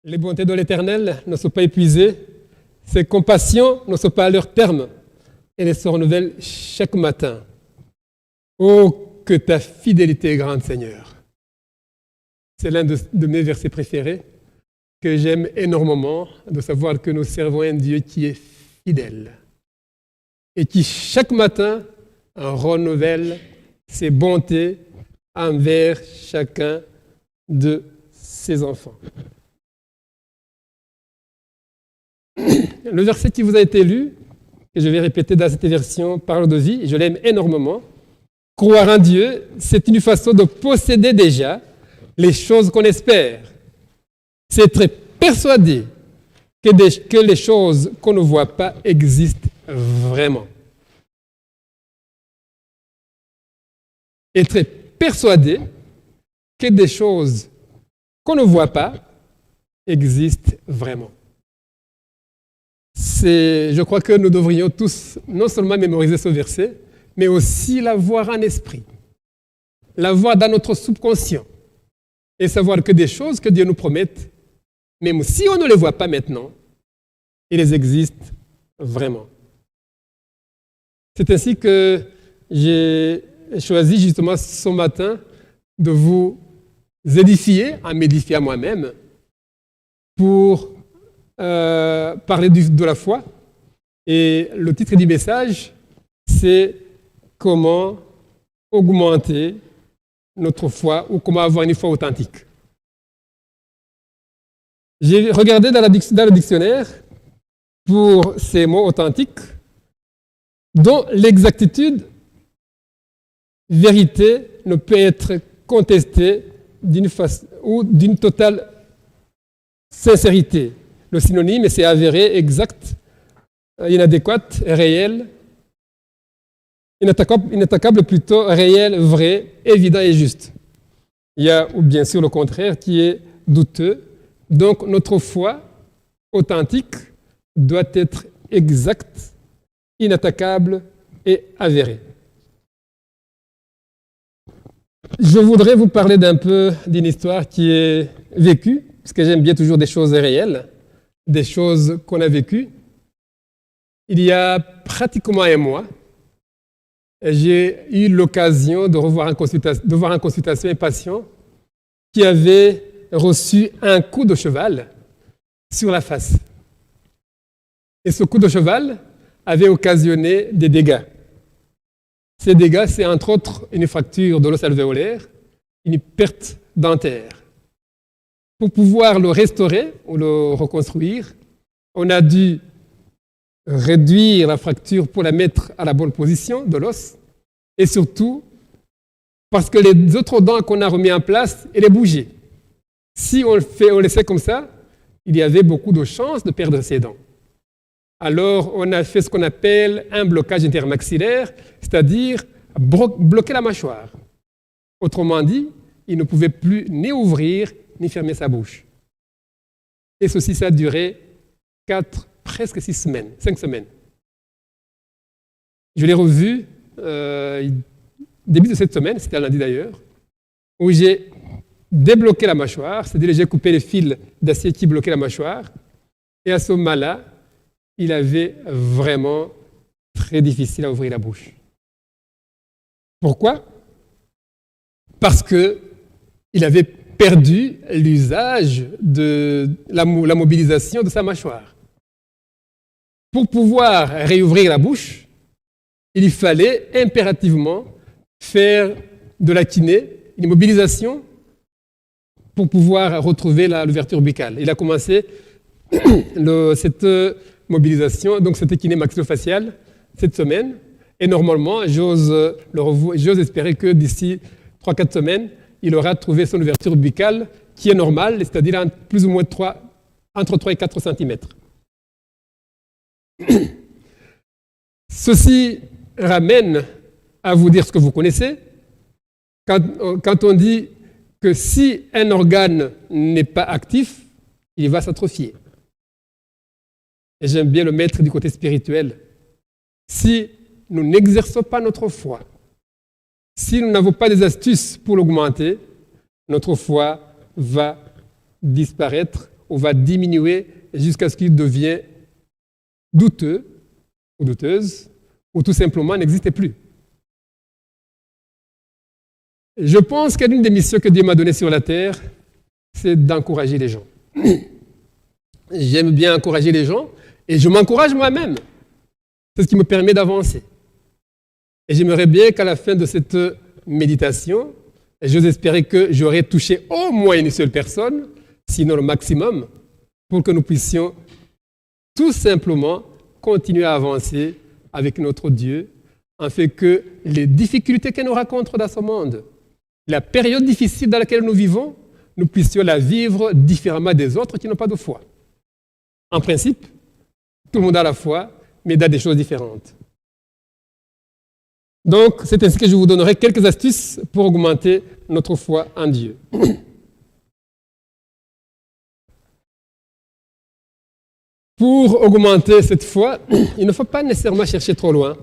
Les bontés de l'Éternel ne sont pas épuisées, ses compassions ne sont pas à leur terme, elles se renouvellent chaque matin. Oh, que ta fidélité est grande, Seigneur. C'est l'un de mes versets préférés, que j'aime énormément, de savoir que nous servons un Dieu qui est fidèle et qui, chaque matin, renouvelle ses bontés envers chacun de ses enfants. Le verset qui vous a été lu, que je vais répéter dans cette version, parle de vie, et je l'aime énormément. Croire en Dieu, c'est une façon de posséder déjà les choses qu'on espère. C'est être persuadé que les choses qu'on ne voit pas existent vraiment. Être persuadé que des choses qu'on ne voit pas existent vraiment. Je crois que nous devrions tous non seulement mémoriser ce verset, mais aussi l'avoir en esprit, l'avoir dans notre subconscient, et savoir que des choses que Dieu nous promette, même si on ne les voit pas maintenant, elles existent vraiment. C'est ainsi que j'ai choisi justement ce matin de vous édifier, en m'édifier à moi-même, pour parler de la foi. Et le titre du message, c'est « Comment augmenter notre foi » ou « Comment avoir une foi authentique ». J'ai regardé dans le dictionnaire pour ces mots authentiques, dont l'exactitude, vérité, ne peut être contestée d'une totale sincérité. Le synonyme, c'est avéré, exact, inadéquate, réel, inattaquable plutôt, réel, vrai, évident et juste. Il y a, ou bien sûr, le contraire, qui est douteux. Donc, notre foi authentique doit être exacte, inattaquable et avérée. Je voudrais vous parler d'un peu d'une histoire qui est vécue, parce que j'aime bien toujours des choses réelles, des choses qu'on a vécues. Il y a pratiquement un mois, j'ai eu l'occasion de voir en consultation un patient qui avait reçu un coup de cheval sur la face. Et ce coup de cheval avait occasionné des dégâts. Ces dégâts, c'est entre autres une fracture de l'os alvéolaire, une perte dentaire. Pour pouvoir le restaurer ou le reconstruire, on a dû réduire la fracture pour la mettre à la bonne position de l'os, et surtout parce que les autres dents qu'on a remis en place, elles bougeaient. Si on laissait comme ça, il y avait beaucoup de chances de perdre ses dents. Alors, on a fait ce qu'on appelle un blocage intermaxillaire, c'est-à-dire bloquer la mâchoire. Autrement dit, il ne pouvait plus ni ouvrir ni fermer sa bouche. Et ceci, ça a duré presque 5 semaines. Je l'ai revu début de cette semaine, c'était un lundi d'ailleurs, où j'ai débloqué la mâchoire, c'est-à-dire j'ai coupé les fils d'acier qui bloquaient la mâchoire, et à ce moment-là, il avait vraiment très difficile à ouvrir la bouche. Pourquoi? Parce qu'il avait perdu l'usage de la mobilisation de sa mâchoire. Pour pouvoir réouvrir la bouche, il fallait impérativement faire de la kiné, une mobilisation, pour pouvoir retrouver l'ouverture buccale. Il a commencé cette mobilisation, donc cette kiné maxillofaciale, cette semaine. Et normalement, j'ose espérer que d'ici 3-4 semaines, il aura trouvé son ouverture buccale qui est normale, c'est-à-dire plus ou moins entre 3 et 4 cm. Ceci ramène à vous dire ce que vous connaissez. Quand on dit que si un organe n'est pas actif, il va s'atrophier. Et j'aime bien le mettre du côté spirituel. Si nous n'exerçons pas notre foi, si nous n'avons pas des astuces pour l'augmenter, notre foi va disparaître ou va diminuer jusqu'à ce qu'il devienne douteux ou douteuse, ou tout simplement n'existe plus. Je pense qu'une des missions que Dieu m'a données sur la terre, c'est d'encourager les gens. J'aime bien encourager les gens et je m'encourage moi-même. C'est ce qui me permet d'avancer. Et j'aimerais bien qu'à la fin de cette méditation, j'ose espérer que j'aurai touché au moins une seule personne, sinon le maximum, pour que nous puissions tout simplement continuer à avancer avec notre Dieu, afin que les difficultés que nous rencontrons dans ce monde, la période difficile dans laquelle nous vivons, nous puissions la vivre différemment des autres qui n'ont pas de foi. En principe, tout le monde a la foi, mais dans des choses différentes. Donc, c'est ainsi que je vous donnerai quelques astuces pour augmenter notre foi en Dieu. Pour augmenter cette foi, il ne faut pas nécessairement chercher trop loin.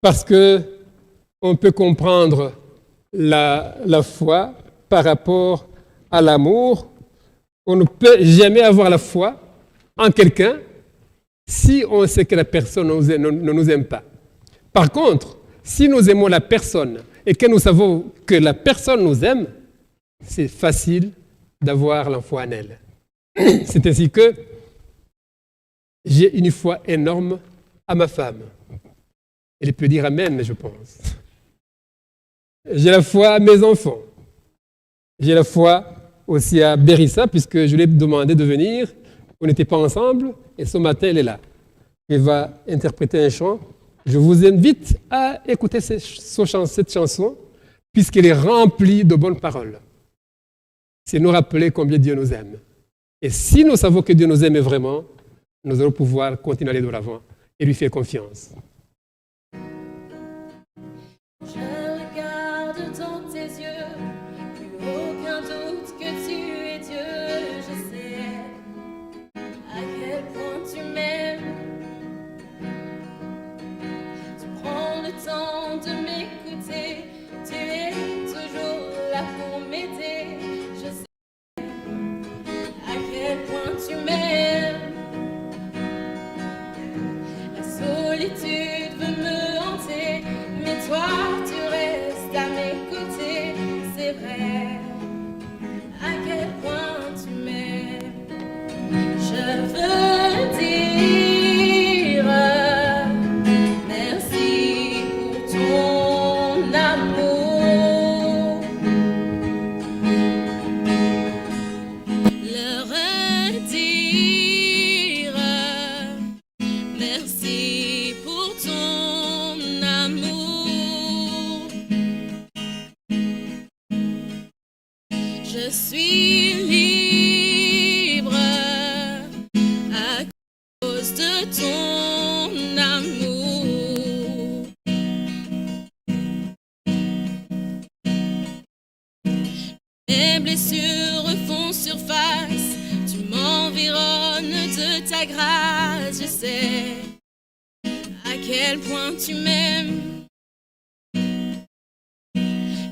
Parce qu'on peut comprendre la foi par rapport à l'amour. On ne peut jamais avoir la foi en quelqu'un si on sait que la personne ne nous aime pas. Par contre, si nous aimons la personne et que nous savons que la personne nous aime, c'est facile d'avoir la foi en elle. C'est ainsi que j'ai une foi énorme à ma femme. Elle peut dire amen, je pense. J'ai la foi à mes enfants. J'ai la foi aussi à Bérissa, puisque je lui ai demandé de venir. On n'était pas ensemble, et ce matin, elle est là. Elle va interpréter un chant. Je vous invite à écouter cette chanson, puisqu'elle est remplie de bonnes paroles. C'est nous rappeler combien Dieu nous aime. Et si nous savons que Dieu nous aime vraiment, nous allons pouvoir continuer à aller de l'avant et lui faire confiance. Mes blessures font surface, tu m'environnes de ta grâce. Je sais à quel point tu m'aimes.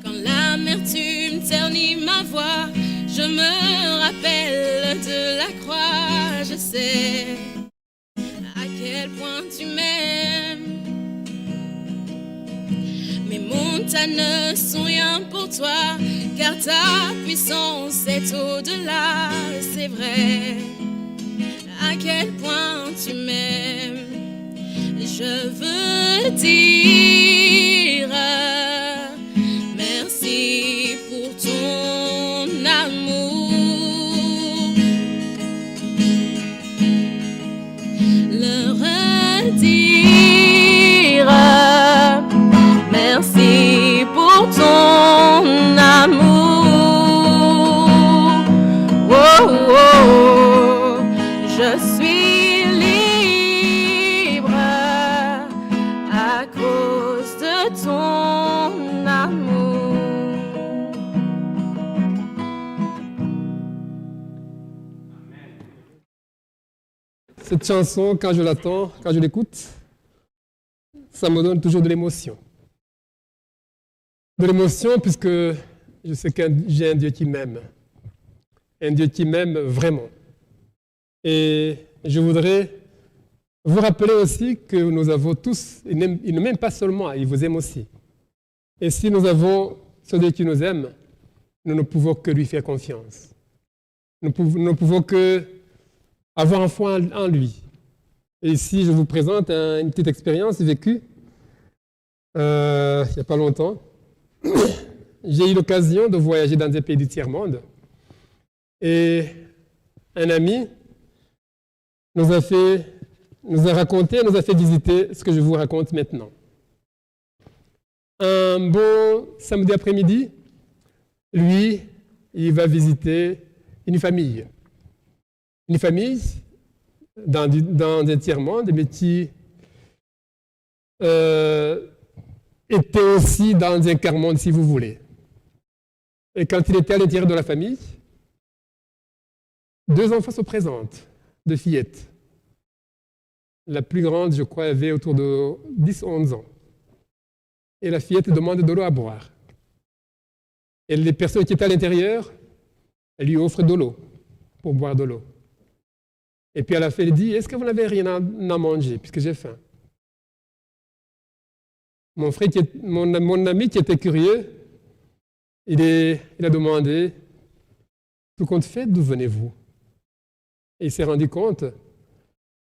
Quand l'amertume ternit ma voix, je me rappelle de la croix. Je sais à quel point tu m'aimes. Mes montagnes ne sont rien pour toi, car ta puissance est au-delà. C'est vrai, à quel point tu m'aimes. Je veux dire merci pour ton amour. Le redire merci pour ton amour. Oh, oh, oh. Je suis libre à cause de ton amour. Cette chanson, quand je l'entends, quand je l'écoute, ça me donne toujours de l'émotion. De l'émotion puisque je sais que j'ai un Dieu qui m'aime. un Dieu qui m'aime vraiment. Et je voudrais vous rappeler aussi que nous avons tous, il ne m'aime pas seulement, il vous aime aussi. Et si nous avons ce Dieu qui nous aime, nous ne pouvons que lui faire confiance. Nous ne pouvons que avoir foi en lui. Et ici, je vous présente une petite expérience vécue il n'y a pas longtemps. J'ai eu l'occasion de voyager dans des pays du tiers-monde. Et un ami nous a fait visiter ce que je vous raconte maintenant. Un bon samedi après-midi, lui, il va visiter une famille. Une famille dans un tiers-monde, mais qui était aussi dans un quart-monde, si vous voulez. Et quand il était à l'intérieur de la famille, 2 enfants se présentent, 2 fillettes. La plus grande, je crois, avait autour de 10-11 ans. Et la fillette demande de l'eau à boire. Et les personnes qui étaient à l'intérieur, elles lui offrent de l'eau, pour boire de l'eau. Et puis à la fin, elle dit, est-ce que vous n'avez rien à manger, puisque j'ai faim? Mon ami qui était curieux, il a demandé, tout compte fait, d'où venez-vous? Et il s'est rendu compte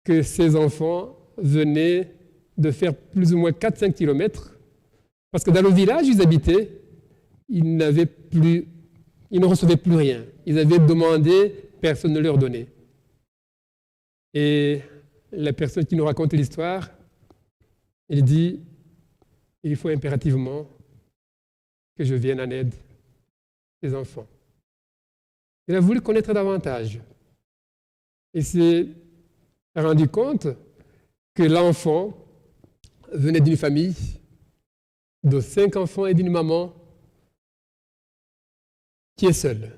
que ses enfants venaient de faire plus ou moins 4-5 kilomètres, parce que dans le village où ils habitaient, ils ne recevaient plus rien. Ils avaient demandé, personne ne leur donnait. Et la personne qui nous raconte l'histoire, elle dit, il faut impérativement que je vienne en aide des enfants. Il a voulu connaître davantage. Et s'est rendu compte que l'enfant venait d'une famille de 5 enfants et d'une maman qui est seule.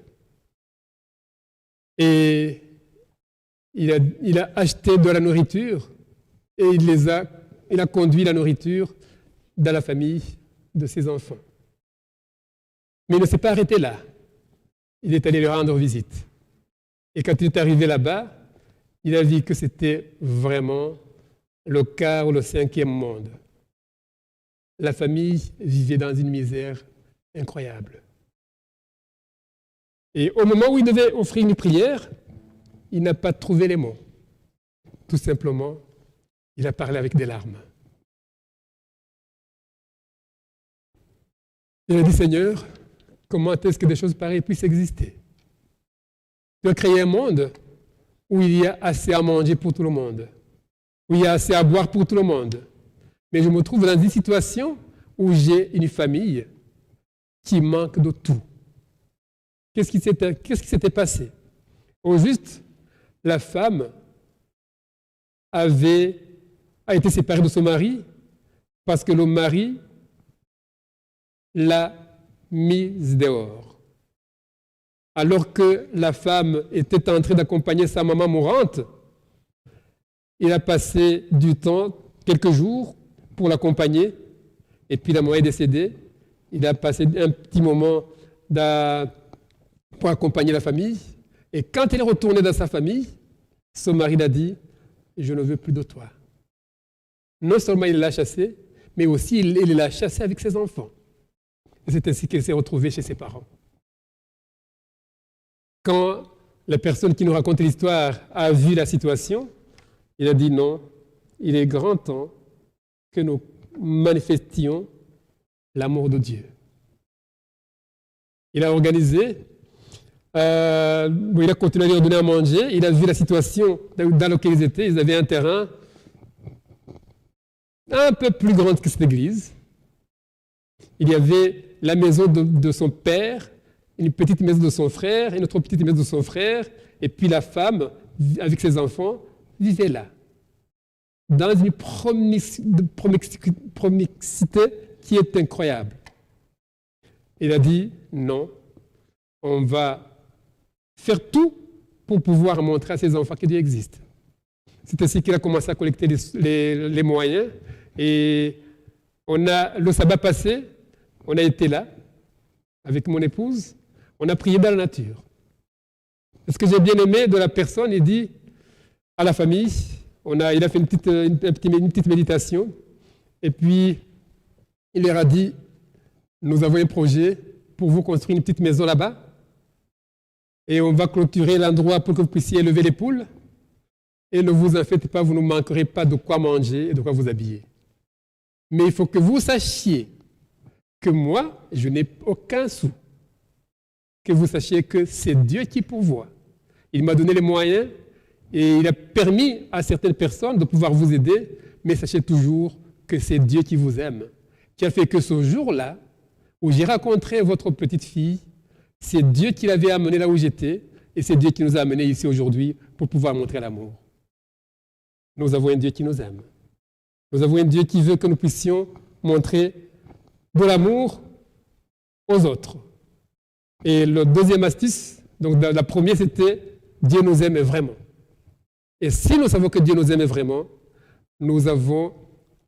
Et il a acheté de la nourriture et il a conduit la nourriture dans la famille de ses enfants. Mais il ne s'est pas arrêté là. Il est allé leur rendre visite. Et quand il est arrivé là-bas, il a vu que c'était vraiment le quart ou le 5e monde. La famille vivait dans une misère incroyable. Et au moment où il devait offrir une prière, il n'a pas trouvé les mots. Tout simplement, il a parlé avec des larmes. Il a dit, Seigneur, comment est-ce que des choses pareilles puissent exister? Tu as créé un monde où il y a assez à manger pour tout le monde, où il y a assez à boire pour tout le monde. Mais je me trouve dans une situation où j'ai une famille qui manque de tout. Qu'est-ce qui s'était passé? Au juste, la femme a été séparée de son mari parce que le mari l'a mise dehors. Alors que la femme était en train d'accompagner sa maman mourante, il a passé du temps, quelques jours, pour l'accompagner, et puis la maman est décédée. Il a passé un petit moment pour accompagner la famille, et quand il est retourné dans sa famille, son mari l'a dit, je ne veux plus de toi. Non seulement il l'a chassé, mais aussi il l'a chassé avec ses enfants. Et c'est ainsi qu'il s'est retrouvé chez ses parents. Quand la personne qui nous raconte l'histoire a vu la situation, il a dit non, il est grand temps que nous manifestions l'amour de Dieu. Il a organisé, il a continué à leur donner à manger, il a vu la situation dans laquelle ils étaient, ils avaient un terrain un peu plus grand que cette église. Il y avait la maison de son père, une petite maison de son frère, une autre petite maison de son frère, et puis la femme, avec ses enfants, vivait là, dans une promixité qui est incroyable. Il a dit, non, on va faire tout pour pouvoir montrer à ses enfants que Dieu existe. C'est ainsi qu'il a commencé à collecter les moyens, et le sabbat passé, on a été là, avec mon épouse, on a prié dans la nature. Ce que j'ai bien aimé de la personne, il dit à la famille, il a fait une petite méditation, et puis il leur a dit, nous avons un projet pour vous construire une petite maison là-bas, et on va clôturer l'endroit pour que vous puissiez élever les poules, et ne vous en faites pas, vous ne manquerez pas de quoi manger et de quoi vous habiller. Mais il faut que vous sachiez que moi, je n'ai aucun sou. Que vous sachiez que c'est Dieu qui pourvoit. Il m'a donné les moyens et il a permis à certaines personnes de pouvoir vous aider, mais sachez toujours que c'est Dieu qui vous aime, qui a fait que ce jour-là, où j'ai rencontré votre petite fille, c'est Dieu qui l'avait amenée là où j'étais, et c'est Dieu qui nous a amenés ici aujourd'hui pour pouvoir montrer l'amour. Nous avons un Dieu qui nous aime. Nous avons un Dieu qui veut que nous puissions montrer de l'amour aux autres. Et la deuxième astuce, donc la première, c'était Dieu nous aime vraiment. Et si nous savons que Dieu nous aime vraiment, nous avons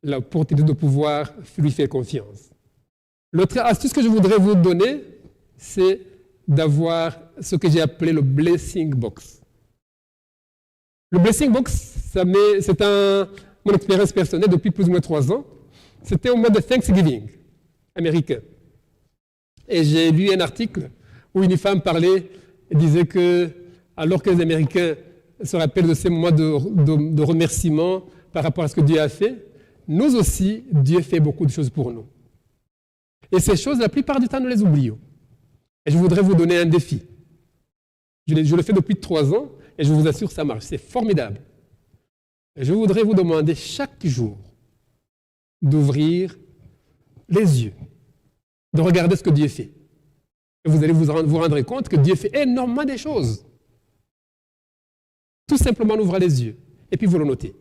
l'opportunité de pouvoir lui faire confiance. L'autre astuce que je voudrais vous donner, c'est d'avoir ce que j'ai appelé le blessing box. Le blessing box, c'est mon expérience personnelle depuis plus ou moins 3 ans. C'était au mois de Thanksgiving américain. Et j'ai lu un article où une femme parlait et disait que, alors que les Américains se rappellent de ces moments de remerciement par rapport à ce que Dieu a fait, nous aussi, Dieu fait beaucoup de choses pour nous. Et ces choses, la plupart du temps, nous les oublions. Et je voudrais vous donner un défi. Je le fais depuis 3 ans et je vous assure que ça marche. C'est formidable. Et je voudrais vous demander chaque jour d'ouvrir les yeux, de regarder ce que Dieu fait. Et vous allez vous rendre compte que Dieu fait énormément de choses. Tout simplement, on ouvre les yeux et puis vous le notez.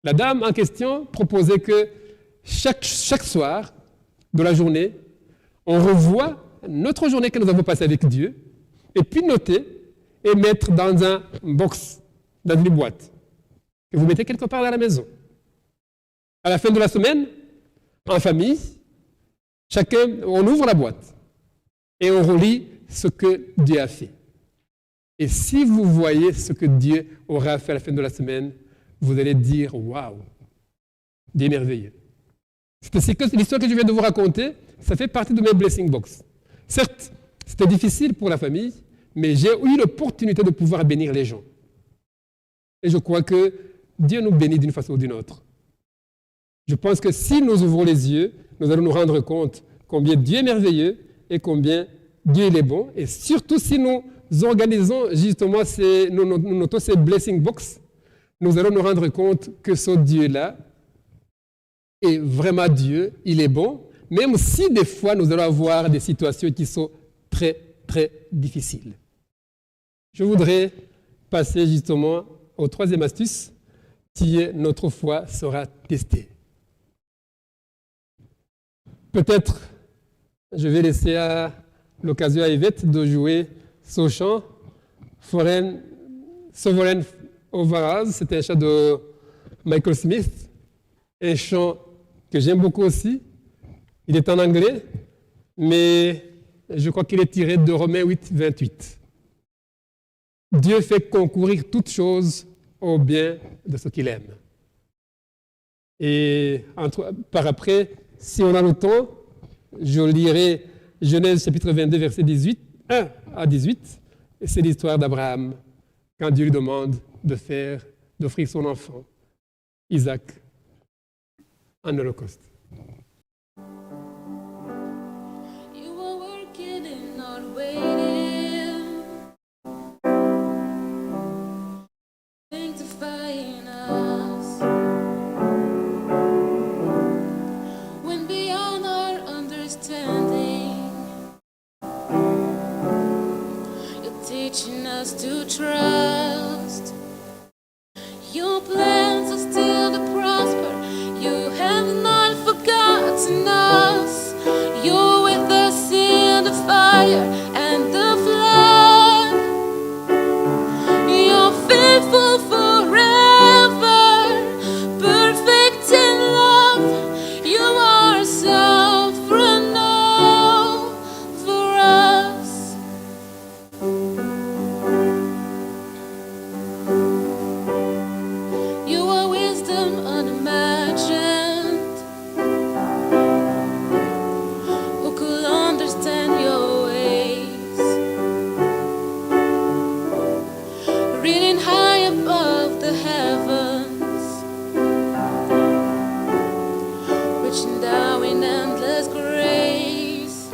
La dame en question proposait que chaque soir de la journée, on revoit notre journée que nous avons passée avec Dieu et puis noter et mettre dans un box, dans une boîte, que vous mettez quelque part dans la maison. À la fin de la semaine, en famille, on ouvre la boîte et on relit ce que Dieu a fait. Et si vous voyez ce que Dieu aura fait à la fin de la semaine, vous allez dire « Waouh, Dieu est merveilleux ». C'est l'histoire que je viens de vous raconter, ça fait partie de mes blessing box. Certes, c'était difficile pour la famille, mais j'ai eu l'opportunité de pouvoir bénir les gens. Et je crois que Dieu nous bénit d'une façon ou d'une autre. Je pense que si nous ouvrons les yeux, nous allons nous rendre compte combien Dieu est merveilleux et combien Dieu est bon. Et surtout si nous organisons justement nous notons ces blessing box, nous allons nous rendre compte que ce Dieu-là est vraiment Dieu, il est bon, même si des fois nous allons avoir des situations qui sont très, très difficiles. Je voudrais passer justement au 3e astuce, qui est notre foi sera testée. Peut-être, je vais laisser l'occasion à Yvette de jouer ce chant, Sovereign Over Us, c'est un chant de Michael Smith, un chant que j'aime beaucoup aussi. Il est en anglais, mais je crois qu'il est tiré de Romains 8, 28. Dieu fait concourir toutes choses au bien de ceux qu'il aime. Et par après, si on a le temps, je lirai Genèse chapitre 22, verset 1 à 18. Et c'est l'histoire d'Abraham, quand Dieu lui demande d'offrir son enfant, Isaac, en holocauste. You are working and not waiting, sanctifying us. When beyond our understanding, you're teaching us to trust. Your plans are still to prosper. You have not forgotten us. are wisdom unimagined. Who could understand your ways? Reading high above the heavens, reaching down in endless grace.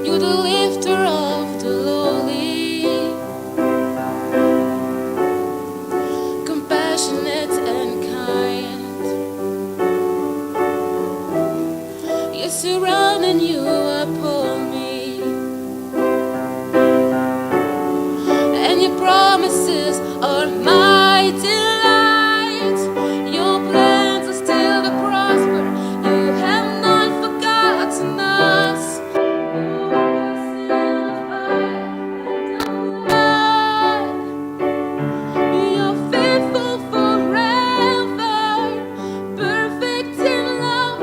You're the lifter of the lowly, compassionate and kind. You surround and you uphold me, and your promises are my delight. Your plans are still to prosper. You have not forgotten us. You're faithful forever, perfect in love.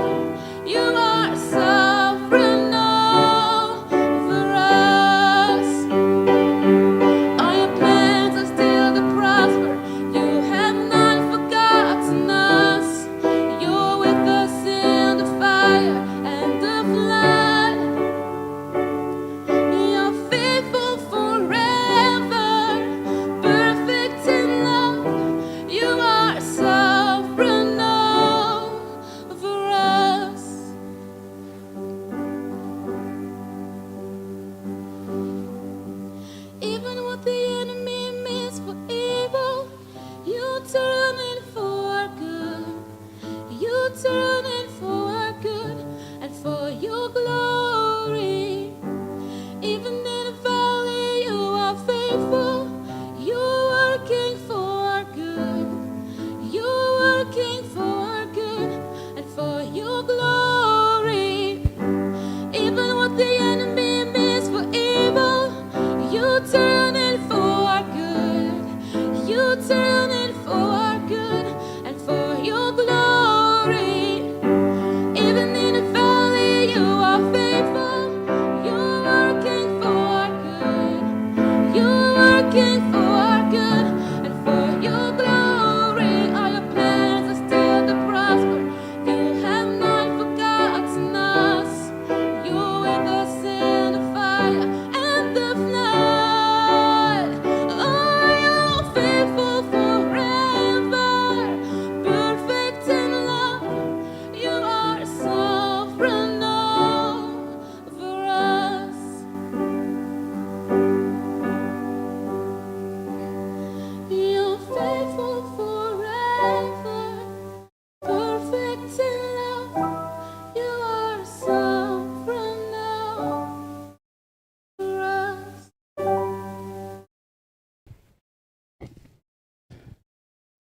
You are sovereign over us. All your plans are still to prosper. You have not forgotten us. You're with us in the fire and the flood. You're faithful forever, perfect in love. You are sovereign over us. Even what the enemy means for evil, you turn it for good. You turn it for good and for your glory. Even in the valley, you are faithful. You're working for good. You're working for good and for your glory. Even what the enemy means for evil, you turn it for good. You turn it for good and for your glory. Even in the valley, you are faithful. You're working for good. You're working for good and for your glory. All your plans are still to prosper. You have not forgotten us. You're with us in the fire and the flood. Oh, you're faithful forever, perfect in love. You are sovereign over us. You're faithful forever, perfect in love. You are sovereign over us.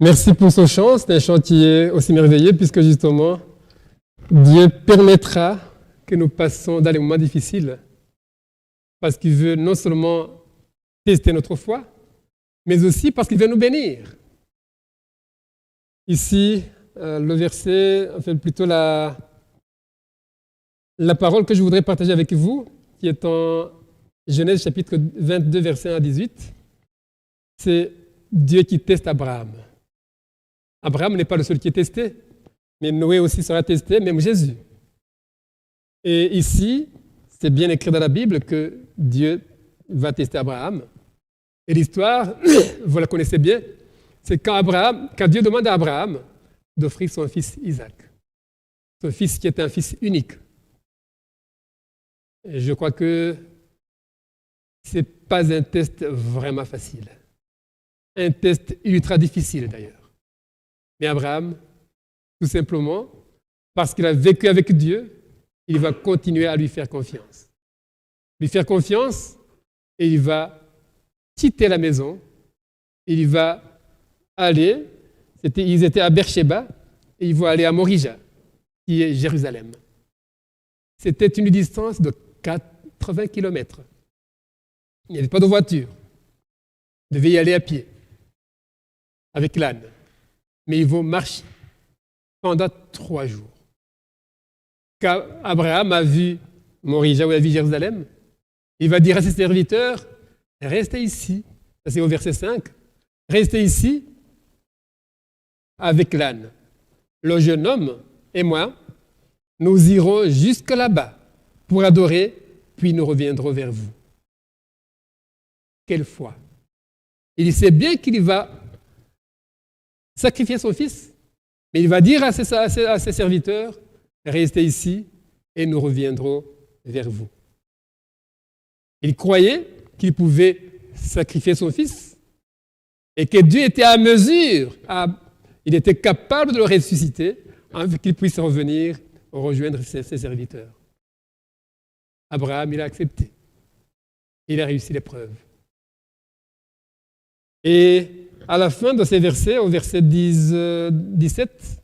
Merci pour ce chant. C'est un chant qui est aussi merveilleux puisque justement, Dieu permettra que nous passions dans les moments difficiles parce qu'il veut non seulement tester notre foi, mais aussi parce qu'il veut nous bénir. Ici, le verset, enfin plutôt la parole que je voudrais partager avec vous, qui est en Genèse chapitre 22, verset 1 à 18, c'est Dieu qui teste Abraham. Abraham n'est pas le seul qui est testé, mais Noé aussi sera testé, même Jésus. Et ici, c'est bien écrit dans la Bible que Dieu va tester Abraham. Et l'histoire, vous la connaissez bien, c'est quand Dieu demande à Abraham d'offrir son fils Isaac, son fils qui est un fils unique. Et je crois que ce n'est pas un test vraiment facile, un test ultra difficile d'ailleurs. Mais Abraham, tout simplement, parce qu'il a vécu avec Dieu, il va continuer à lui faire confiance. Lui faire confiance et il va quitter la maison, il va aller, ils étaient à Beersheba et ils vont aller à Morija, qui est Jérusalem. C'était une distance de 80 km. Il n'y avait pas de voiture. Ils devaient y aller à pied, avec l'âne. Mais ils vont marcher pendant 3 jours. Quand Abraham a vu Morija ou a vu Jérusalem, il va dire à ses serviteurs, restez ici, ça c'est au verset 5, restez ici avec l'âne. Le jeune homme et moi, nous irons jusque là-bas pour adorer, puis nous reviendrons vers vous. Quelle foi! Il sait bien qu'il va sacrifier son fils, mais il va dire à ses serviteurs, restez ici et nous reviendrons vers vous. Il croyait qu'il pouvait sacrifier son fils et que Dieu était à mesure, il était capable de le ressusciter afin qu'il puisse revenir rejoindre ses serviteurs. Abraham, il a accepté. Il a réussi l'épreuve. Et à la fin de ces versets, au verset 17,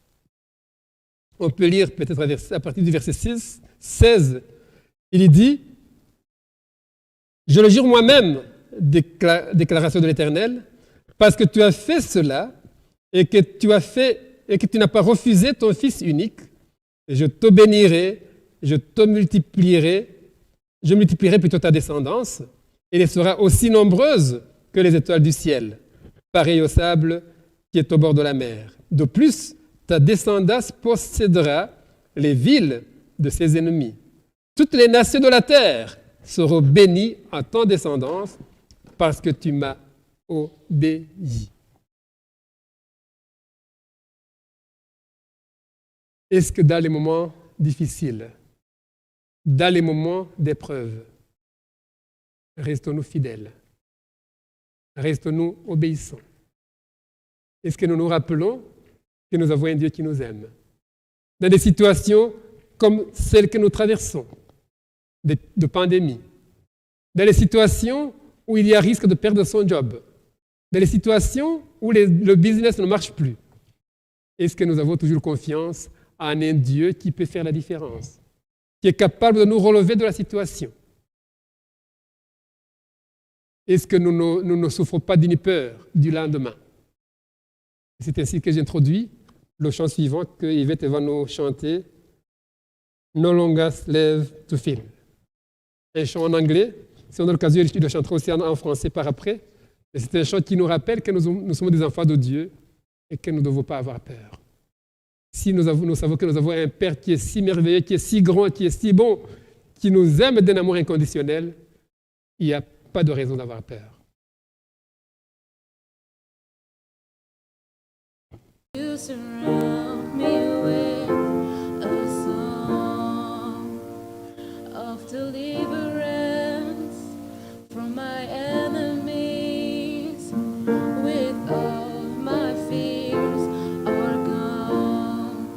on peut lire peut-être à partir du verset 16, il dit « Je le jure moi-même, déclaration de l'Éternel, parce que tu as fait cela et que tu n'as pas refusé ton fils unique, je te bénirai, je multiplierai plutôt ta descendance, et elle sera aussi nombreuse que les étoiles du ciel, pareille au sable qui est au bord de la mer. De plus, ta descendance possédera les villes de ses ennemis. Toutes les nations de la terre seront bénies en ta descendance parce que tu m'as obéi. » Est-ce que dans les moments difficiles, dans les moments d'épreuve, restons-nous fidèles? Restons-nous obéissants? Est-ce que nous nous rappelons que nous avons un Dieu qui nous aime? Dans des situations comme celles que nous traversons, de pandémie, dans les situations où il y a risque de perdre son job, dans les situations où le business ne marche plus, est-ce que nous avons toujours confiance en un Dieu qui peut faire la différence, qui est capable de nous relever de la situation? Est-ce que nous ne souffrons pas d'une peur du lendemain? C'est ainsi que j'introduis le chant suivant que Yvette va nous chanter, No longer slave to fear. Un chant en anglais, si on a l'occasion, je le chanterai aussi en français par après, mais c'est un chant qui nous rappelle que nous sommes des enfants de Dieu et que nous ne devons pas avoir peur. Si nous savons que nous avons un Père qui est si merveilleux, qui est si grand, qui est si bon, qui nous aime d'un amour inconditionnel, il n'y a pas de raison d'avoir peur. You surround me with a song of deliverance from my enemies. With all my fears are gone,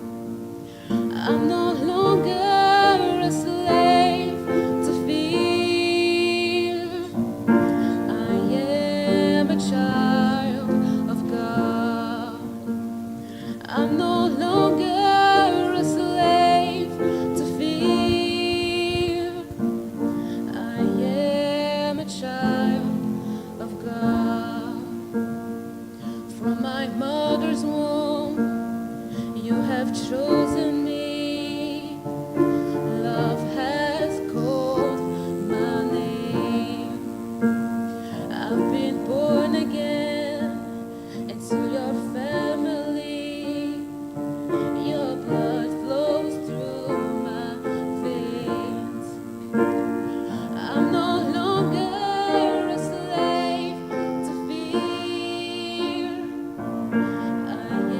I'm no longer a slave to fear. I am a child of God. I'm no longer a slave to fear. I am a child of God. From my mother's womb, you have chosen me. Love has called my name. I've been born again into your family. Your blood flows through my veins. I'm no longer a slave to fear. I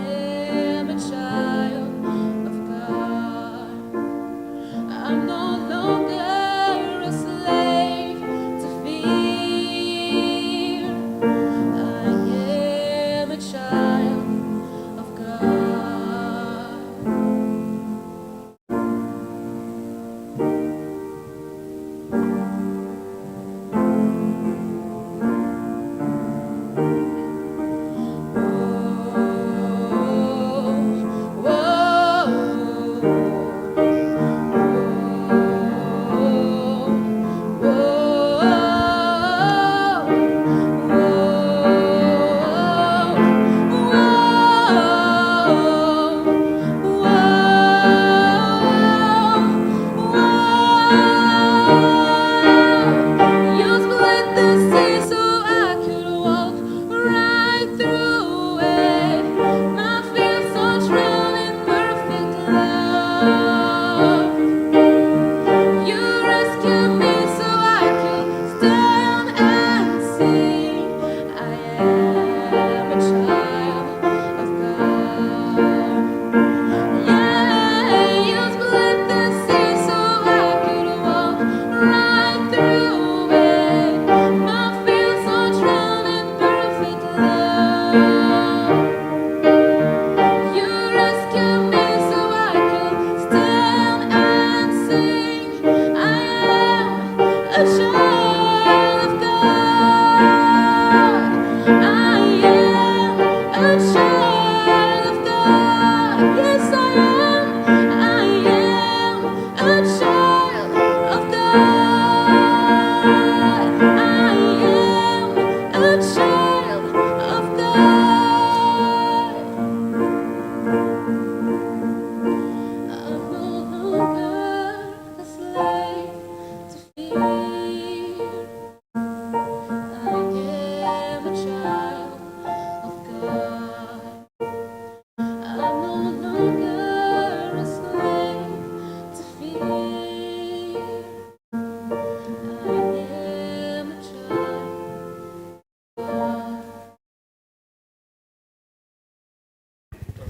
am a child of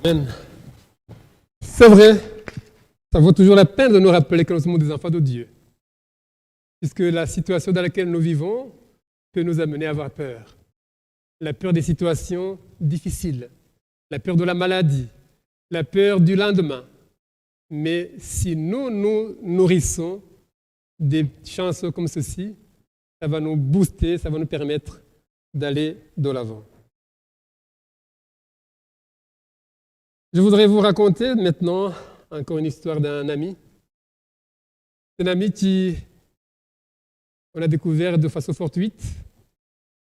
Amen. C'est vrai, ça vaut toujours la peine de nous rappeler que nous sommes des enfants de Dieu. Puisque la situation dans laquelle nous vivons peut nous amener à avoir peur. La peur des situations difficiles, la peur de la maladie, la peur du lendemain. Mais si nous nous nourrissons des chansons comme ceci, ça va nous booster, ça va nous permettre d'aller de l'avant. Je voudrais vous raconter maintenant encore une histoire d'un ami. Un ami qui, on a découvert de façon fortuite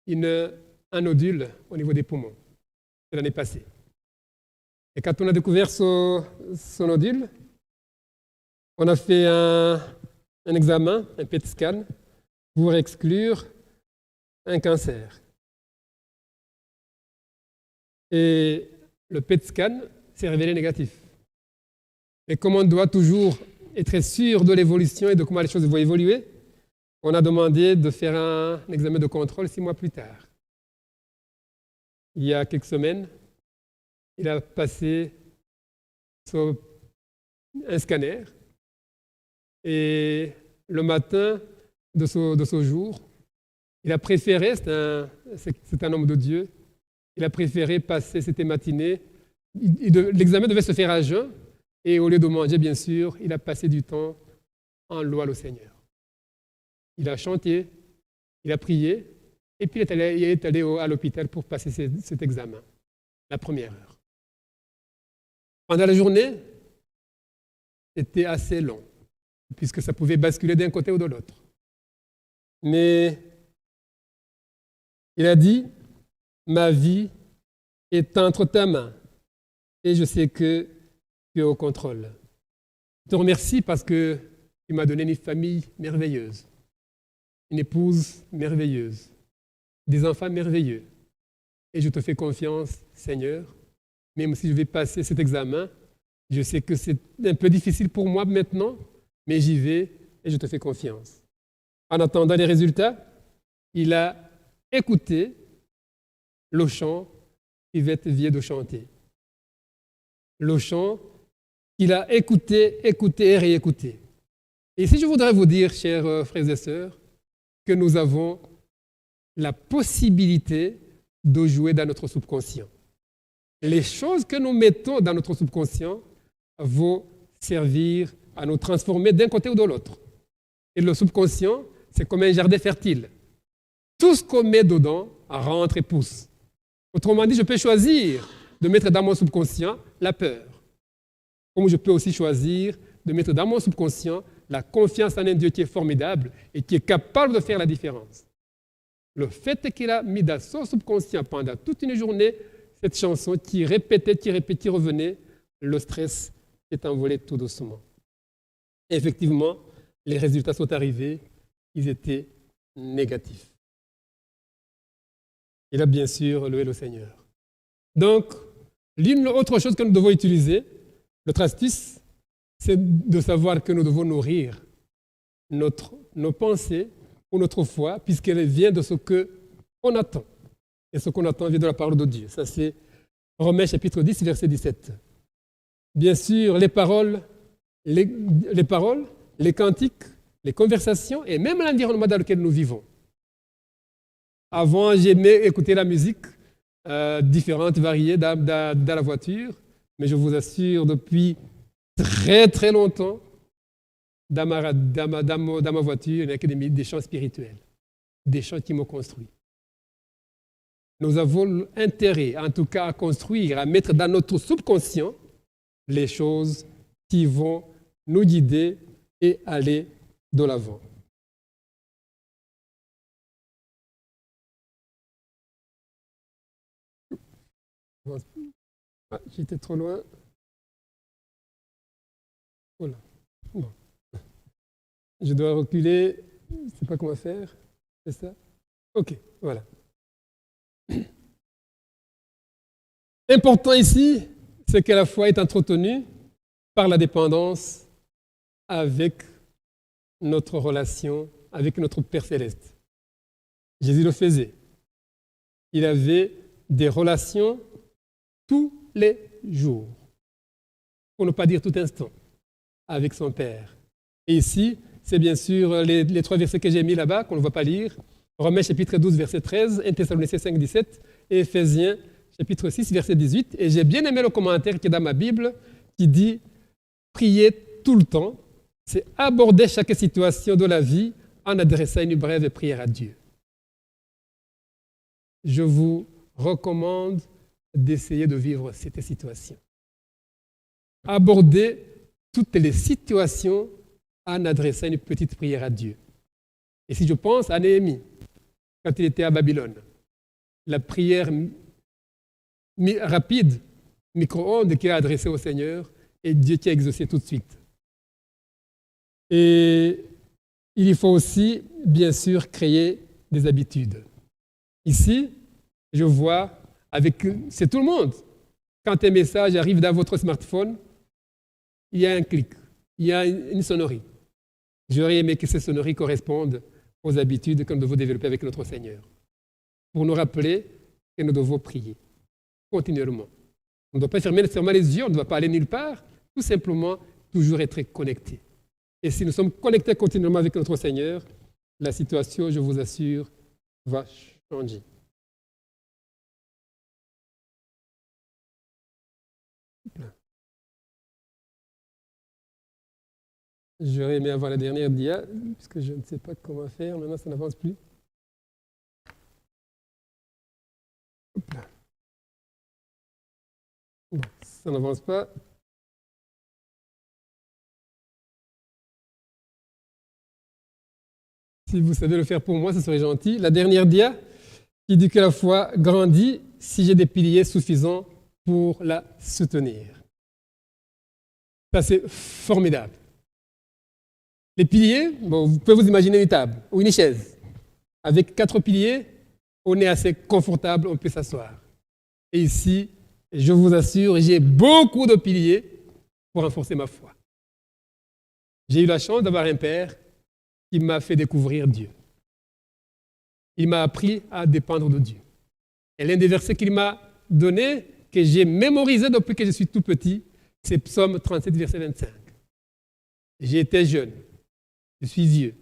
un nodule au niveau des poumons. C'est l'année passée. Et quand on a découvert ce nodule, on a fait un examen, un PET scan, pour exclure un cancer. Et le PET scan s'est révélé négatif. Mais comme on doit toujours être sûr de l'évolution et de comment les choses vont évoluer, on a demandé de faire un examen de contrôle 6 mois plus tard. Il y a quelques semaines, il a passé un scanner et le matin de ce jour, il a préféré, c'est un homme de Dieu, il a préféré passer cette matinée. L'examen devait se faire à jeun et au lieu de manger, bien sûr, il a passé du temps en louant le Seigneur. Il a chanté, il a prié et puis il est allé à l'hôpital pour passer cet examen, la première heure. Pendant la journée, c'était assez long puisque ça pouvait basculer d'un côté ou de l'autre. Mais il a dit, ma vie est entre ta main et je sais que tu es au contrôle. Je te remercie parce que tu m'as donné une famille merveilleuse, une épouse merveilleuse, des enfants merveilleux. Et je te fais confiance, Seigneur, même si je vais passer cet examen, je sais que c'est un peu difficile pour moi maintenant, mais j'y vais et je te fais confiance. En attendant les résultats, il a écouté le chant qu'Yvette vient de chanter. Le chant qu'il a écouté et réécouté. Et ici, je voudrais vous dire, chers frères et sœurs, que nous avons la possibilité de jouer dans notre subconscient. Les choses que nous mettons dans notre subconscient vont servir à nous transformer d'un côté ou de l'autre. Et le subconscient, c'est comme un jardin fertile. Tout ce qu'on met dedans rentre et pousse. Autrement dit, je peux choisir de mettre dans mon subconscient la peur. Comme je peux aussi choisir de mettre dans mon subconscient la confiance en un Dieu qui est formidable et qui est capable de faire la différence. Le fait qu'il a mis dans son subconscient pendant toute une journée cette chanson qui répétait, qui revenait, le stress s'est envolé tout doucement. Et effectivement, les résultats sont arrivés, ils étaient négatifs. Il a bien sûr loué le Seigneur. Donc, l'autre chose que nous devons utiliser, notre astuce, c'est de savoir que nous devons nourrir nos pensées ou notre foi, puisqu'elle vient de ce qu'on attend. Et ce qu'on attend vient de la parole de Dieu. Ça, c'est Romains chapitre 10, verset 17. Bien sûr, les paroles, les cantiques, les conversations et même l'environnement dans lequel nous vivons. Avant, j'aimais écouter la musique différente, variée dans la voiture, mais je vous assure, depuis très très longtemps, dans ma voiture, il n'y a que des chants spirituels, des chants qui m'ont construit. Nous avons intérêt, en tout cas, à construire, à mettre dans notre subconscient les choses qui vont nous guider et aller de l'avant. Ah, j'étais trop loin. Voilà. Bon. Je dois reculer. Je ne sais pas comment faire. C'est ça? OK, voilà. Important ici, c'est que la foi est entretenue par la dépendance avec notre relation avec notre Père Céleste. Jésus le faisait. Il avait des relations tout les jours. Pour ne pas dire tout instant, avec son Père. Et ici, c'est bien sûr les 3 versets que j'ai mis là-bas, qu'on ne va pas lire. Romains chapitre 12, verset 13, 1 Thessaloniciens 5, 17, et Éphésiens chapitre 6, verset 18. Et j'ai bien aimé le commentaire qui est dans ma Bible, qui dit « Priez tout le temps », c'est aborder chaque situation de la vie en adressant une brève prière à Dieu. Je vous recommande d'essayer de vivre cette situation. Aborder toutes les situations en adressant une petite prière à Dieu. Et si je pense à Néhémie, quand il était à Babylone, la prière rapide, micro-ondes qu'il a adressée au Seigneur, et Dieu qui a exaucé tout de suite. Et il faut aussi, bien sûr, créer des habitudes. Ici, je vois, c'est tout le monde. Quand un message arrive dans votre smartphone, il y a un clic, il y a une sonnerie. J'aurais aimé que ces sonneries correspondent aux habitudes que nous devons développer avec notre Seigneur, pour nous rappeler que nous devons prier continuellement. On ne doit pas fermer nécessairement les yeux, on ne doit pas aller nulle part, tout simplement toujours être connecté. Et si nous sommes connectés continuellement avec notre Seigneur, la situation, je vous assure, va changer. J'aurais aimé avoir la dernière dia, puisque je ne sais pas comment faire. Maintenant, ça n'avance plus. Hop là. Bon, ça n'avance pas. Si vous savez le faire pour moi, ce serait gentil. La dernière dia qui dit que la foi grandit si j'ai des piliers suffisants pour la soutenir. Ça, c'est formidable. Les piliers, bon, vous pouvez vous imaginer une table ou une chaise. Avec 4 piliers, on est assez confortable, on peut s'asseoir. Et ici, je vous assure, j'ai beaucoup de piliers pour renforcer ma foi. J'ai eu la chance d'avoir un père qui m'a fait découvrir Dieu. Il m'a appris à dépendre de Dieu. Et l'un des versets qu'il m'a donné, que j'ai mémorisé depuis que je suis tout petit, c'est Psaume 37, verset 25. J'ai été jeune. Je suis vieux.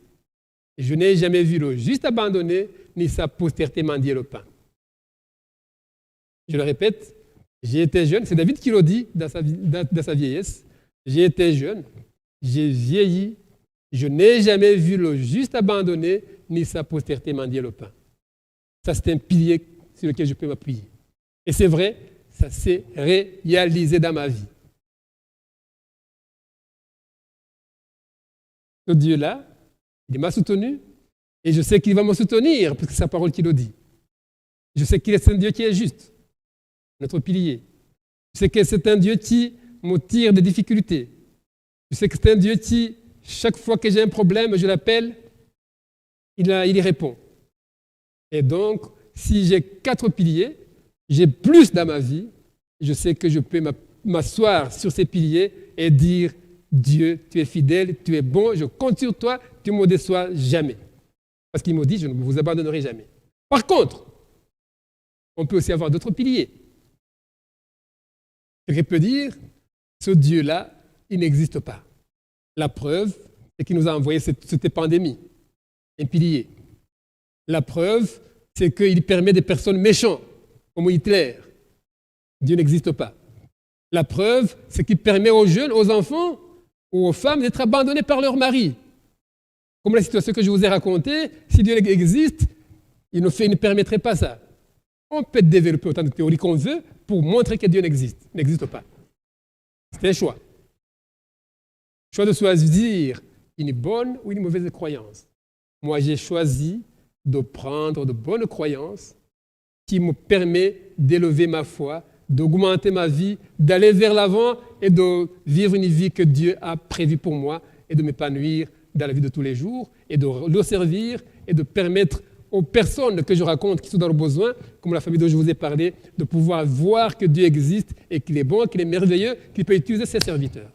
Et je n'ai jamais vu le juste abandonné, ni sa postérité mendier le pain. Je le répète, j'ai été jeune, c'est David qui le dit dans sa vieillesse. J'ai été jeune, j'ai vieilli, je n'ai jamais vu le juste abandonné, ni sa postérité mendier le pain. Ça, c'est un pilier sur lequel je peux m'appuyer. Et c'est vrai, ça s'est réalisé dans ma vie. Ce Dieu-là, il m'a soutenu et je sais qu'il va me soutenir parce que c'est sa parole qui le dit. Je sais qu'il est un Dieu qui est juste, notre pilier. Je sais que c'est un Dieu qui me tire des difficultés. Je sais que c'est un Dieu qui, chaque fois que j'ai un problème, je l'appelle, il y répond. Et donc, si j'ai 4 piliers, j'ai plus dans ma vie, je sais que je peux m'asseoir sur ces piliers et dire Dieu, tu es fidèle, tu es bon, je compte sur toi, tu ne me déçois jamais. Parce qu'il me dit, je ne vous abandonnerai jamais. Par contre, on peut aussi avoir d'autres piliers. Quelqu'un peut dire, ce Dieu-là, il n'existe pas. La preuve, c'est qu'il nous a envoyé cette pandémie, un pilier. La preuve, c'est qu'il permet des personnes méchantes, comme Hitler. Dieu n'existe pas. La preuve, c'est qu'il permet aux jeunes, aux enfants, ou aux femmes d'être abandonnées par leur mari. Comme la situation que je vous ai racontée, si Dieu existe, il ne permettrait pas ça. On peut développer autant de théories qu'on veut pour montrer que Dieu n'existe pas. C'est un choix. Choix de choisir une bonne ou une mauvaise croyance. Moi, j'ai choisi de prendre de bonnes croyances qui me permettent d'élever ma foi, d'augmenter ma vie, d'aller vers l'avant et de vivre une vie que Dieu a prévue pour moi et de m'épanouir dans la vie de tous les jours et de le servir et de permettre aux personnes que je raconte qui sont dans le besoin, comme la famille dont je vous ai parlé, de pouvoir voir que Dieu existe et qu'il est bon, qu'il est merveilleux, qu'il peut utiliser ses serviteurs.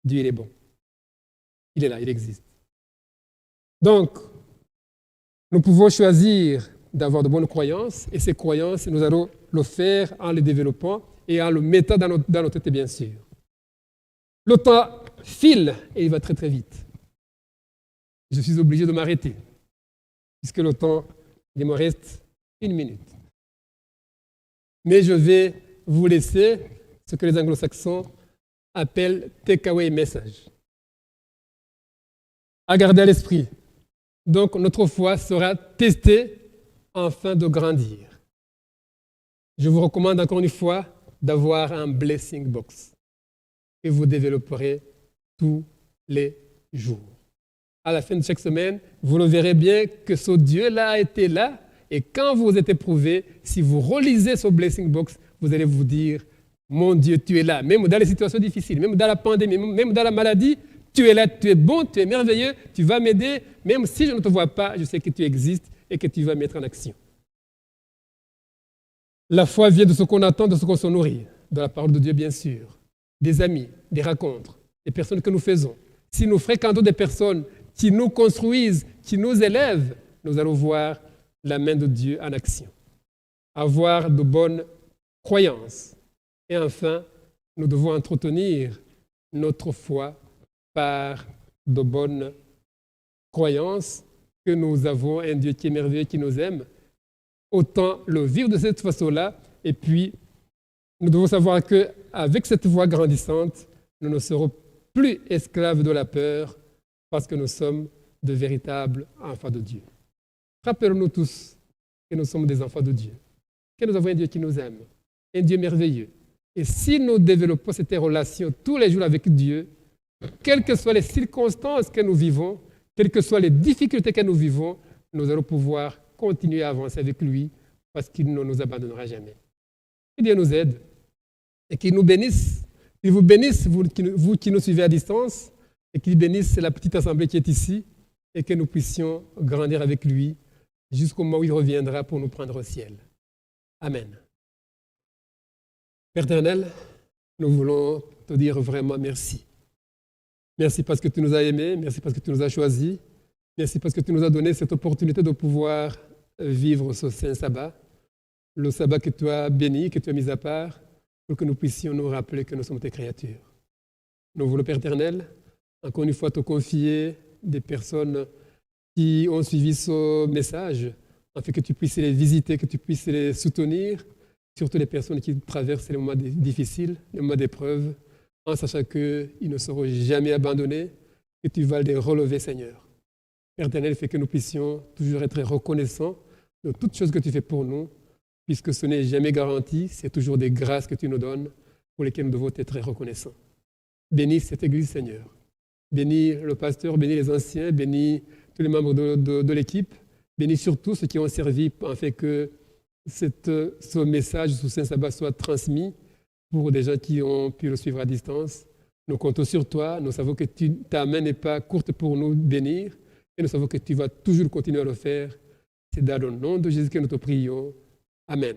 Dieu, il est bon. Il est là, il existe. Donc, nous pouvons choisir d'avoir de bonnes croyances et ces croyances, nous allons le faire en le développant et en le mettant dans nos têtes, bien sûr. Le temps file et il va très très vite. Je suis obligé de m'arrêter, puisque le temps, il me reste 1 minute. Mais je vais vous laisser ce que les anglo-saxons appellent takeaway message. À garder à l'esprit. Donc, notre foi sera testée afin de grandir. Je vous recommande encore une fois d'avoir un blessing box que vous développerez tous les jours. À la fin de chaque semaine, vous le verrez bien que ce Dieu-là a été là. Et quand vous êtes éprouvé, si vous relisez ce blessing box, vous allez vous dire, mon Dieu, tu es là. Même dans les situations difficiles, même dans la pandémie, même dans la maladie, tu es là, tu es bon, tu es merveilleux, tu vas m'aider. Même si je ne te vois pas, je sais que tu existes et que tu vas mettre en action. La foi vient de ce qu'on attend, de ce qu'on se nourrit, de la parole de Dieu, bien sûr, des amis, des rencontres, des personnes que nous faisons. Si nous fréquentons des personnes qui nous construisent, qui nous élèvent, nous allons voir la main de Dieu en action. Avoir de bonnes croyances. Et enfin, nous devons entretenir notre foi par de bonnes croyances que nous avons un Dieu qui est merveilleux, qui nous aime. Autant le vivre de cette façon-là. Et puis, nous devons savoir qu'avec cette foi grandissante, nous ne serons plus esclaves de la peur parce que nous sommes de véritables enfants de Dieu. Rappelons-nous tous que nous sommes des enfants de Dieu, que nous avons un Dieu qui nous aime, un Dieu merveilleux. Et si nous développons cette relation tous les jours avec Dieu, quelles que soient les circonstances que nous vivons, quelles que soient les difficultés que nous vivons, nous allons pouvoir continuer à avancer avec lui parce qu'il ne nous abandonnera jamais. Que Dieu nous aide et qu'il nous bénisse. Qu'il vous bénisse, vous qui nous suivez à distance, et qu'il bénisse la petite assemblée qui est ici et que nous puissions grandir avec lui jusqu'au moment où il reviendra pour nous prendre au ciel. Amen. Père éternel, nous voulons te dire vraiment merci. Merci parce que tu nous as aimés, merci parce que tu nous as choisis, merci parce que tu nous as donné cette opportunité de pouvoir vivre ce saint sabbat, le sabbat que tu as béni, que tu as mis à part, pour que nous puissions nous rappeler que nous sommes tes créatures. Nous voulons, Père éternel, encore une fois te confier des personnes qui ont suivi ce message, afin que tu puisses les visiter, que tu puisses les soutenir, surtout les personnes qui traversent les moments difficiles, les moments d'épreuve, en sachant qu'ils ne seront jamais abandonnés, que tu vas les relever, Seigneur. Père éternel, fait que nous puissions toujours être reconnaissants de toutes choses que tu fais pour nous, puisque ce n'est jamais garanti, c'est toujours des grâces que tu nous donnes pour lesquelles nous devons être reconnaissants. Bénis cette Église, Seigneur. Bénis le pasteur, bénis les anciens, bénis tous les membres de l'équipe, bénis surtout ceux qui ont servi afin que ce message sous Saint Sabbat soit transmis pour des gens qui ont pu le suivre à distance. Nous comptons sur toi, nous savons que ta main n'est pas courte pour nous bénir et nous savons que tu vas toujours continuer à le faire. C'est dans le nom de Jésus que nous te prions. Amen.